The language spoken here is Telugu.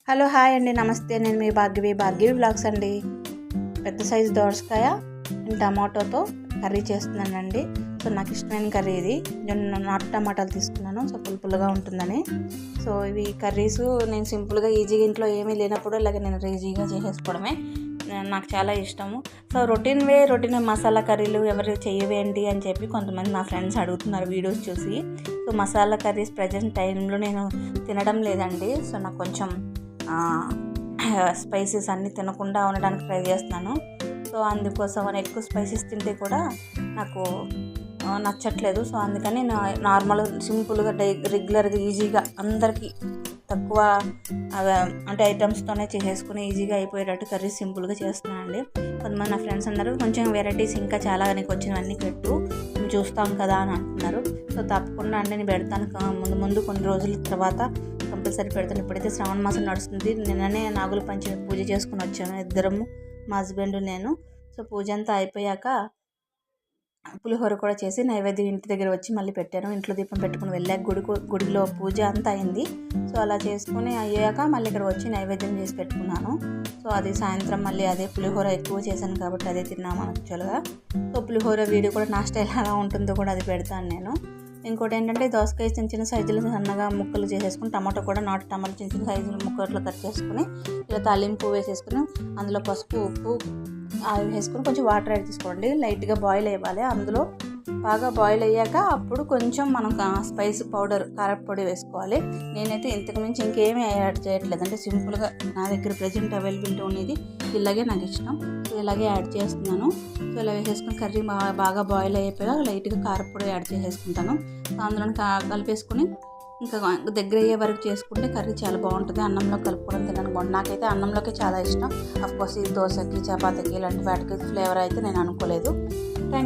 హలో హాయ్ అండి, నమస్తే. నేను మీ భార్గవి వ్లాగ్స్ అండి. పెద్ద సైజు దోసకాయ అండ్ టమాటోతో కర్రీ చేస్తున్నానండి. సో నాకు ఇష్టమైన కర్రీ ఇది. నేను నాటు టమాటాలు తీసుకున్నాను, సో పులుపులుగా ఉంటుందని. సో ఇవి కర్రీస్ నేను సింపుల్గా ఈజీగా ఇంట్లో ఏమీ లేనప్పుడు ఇలాగ నేను ఈజీగా చేసేసుకోవడమే నాకు చాలా ఇష్టము. సో రొటీన్ మసాలా కర్రీలు ఎవరు చేయవేంటి అని చెప్పి కొంతమంది నా ఫ్రెండ్స్ అడుగుతున్నారు వీడియోస్ చూసి. సో మసాలా కర్రీస్ ప్రజెంట్ టైంలో నేను తినడం లేదండి. సో నాకు కొంచెం స్పైసెస్ అన్నీ తినకుండా ఉండడానికి ట్రై చేస్తున్నాను. సో అందుకోసం ఎక్కువ స్పైసెస్ తింటే కూడా నాకు నచ్చట్లేదు. సో అందుకని నార్మల్ సింపుల్గా రెగ్యులర్గా ఈజీగా అందరికీ తక్కువ అంటే ఐటమ్స్తోనే చేసేసుకుని ఈజీగా అయిపోయేటట్టు కర్రీ సింపుల్గా చేస్తున్నానండి. కొంతమంది నా ఫ్రెండ్స్ అన్నారు కొంచెం వెరైటీస్ ఇంకా చాలా నీకు వచ్చినవన్నీ పెట్టు, మేము చూస్తాం కదా అని అంటున్నారు. సో తప్పకుండా అంటే నేను పెడతాను ముందు కొన్ని రోజుల తర్వాత కంపల్సరీ పెడతాను. ఇప్పుడైతే శ్రావణ మాసం నడుస్తుంది. నిన్ననే నాగుల పంచమి పూజ చేసుకుని వచ్చాను, ఇద్దరము, మా హస్బెండ్ నేను. సో పూజ అంతా అయిపోయాక పులిహోర కూడా చేసి నైవేద్యం ఇంటి దగ్గర వచ్చి మళ్ళీ పెట్టాను. ఇంట్లో దీపం పెట్టుకుని వెళ్ళాక గుడిలో పూజ అంతా అయింది. సో అలా చేసుకుని అయ్యాక మళ్ళీ ఇక్కడ వచ్చి నైవేద్యం చేసి పెట్టుకున్నాను. సో అది సాయంత్రం మళ్ళీ అదే పులిహోర ఎక్కువ చేశాను కాబట్టి అదే తిన్నాము యాక్చువల్గా. సో పులిహోర వీడియో కూడా నా స్టైల్ ఎలా ఉంటుందో కూడా అది పెడతాను నేను. ఇంకోటి ఏంటంటే దోసకాయ చిన్న చిన్న సైజులు సన్నగా ముక్కలు చేసేసుకుని, టమాటో కూడా నాటు టమాటో చిన్న చిన్న సైజులు ముక్కలు కట్ చేసుకుని ఇలా తాలింపు వేసేసుకుని అందులో పసుపు ఉప్పు అవి వేసుకుని కొంచెం వాటర్ యాడ్ చేసుకోండి. లైట్గా బాయిల్ అవ్వాలి. అందులో బాగా బాయిల్ అయ్యాక అప్పుడు కొంచెం మనం స్పైస్ పౌడర్ కారపొడి వేసుకోవాలి. నేనైతే ఇంతకు మించి ఇంకేమీ యాడ్ చేయట్లేదు. అంటే సింపుల్గా నా దగ్గర ప్రజెంట్ అవైలబిలిటీ ఉండేది ఇలాగే నాకు ఇష్టం. సో ఇలాగే యాడ్ చేస్తున్నాను. సో ఇలా వేసేసుకుని కర్రీ బాగా బాయిల్ అయిపోయాక లైట్గా కారపొడి యాడ్ చేసేసుకుంటాను. అందులో కలిపేసుకుని ఇంకా దగ్గర అయ్యే వరకు చేసుకుంటే కర్రీ చాలా బాగుంటుంది. అన్నంలో కలుపుకోవడం తినడానికి బాగుంటుంది. నాకైతే అన్నంలోకి చాలా ఇష్టం. అఫ్కోర్స్ ఈ దోశకి చపాతీకి ఇలాంటి వాటికి ఫ్లేవర్ అయితే నేను అనుకోలేదు. Thank you.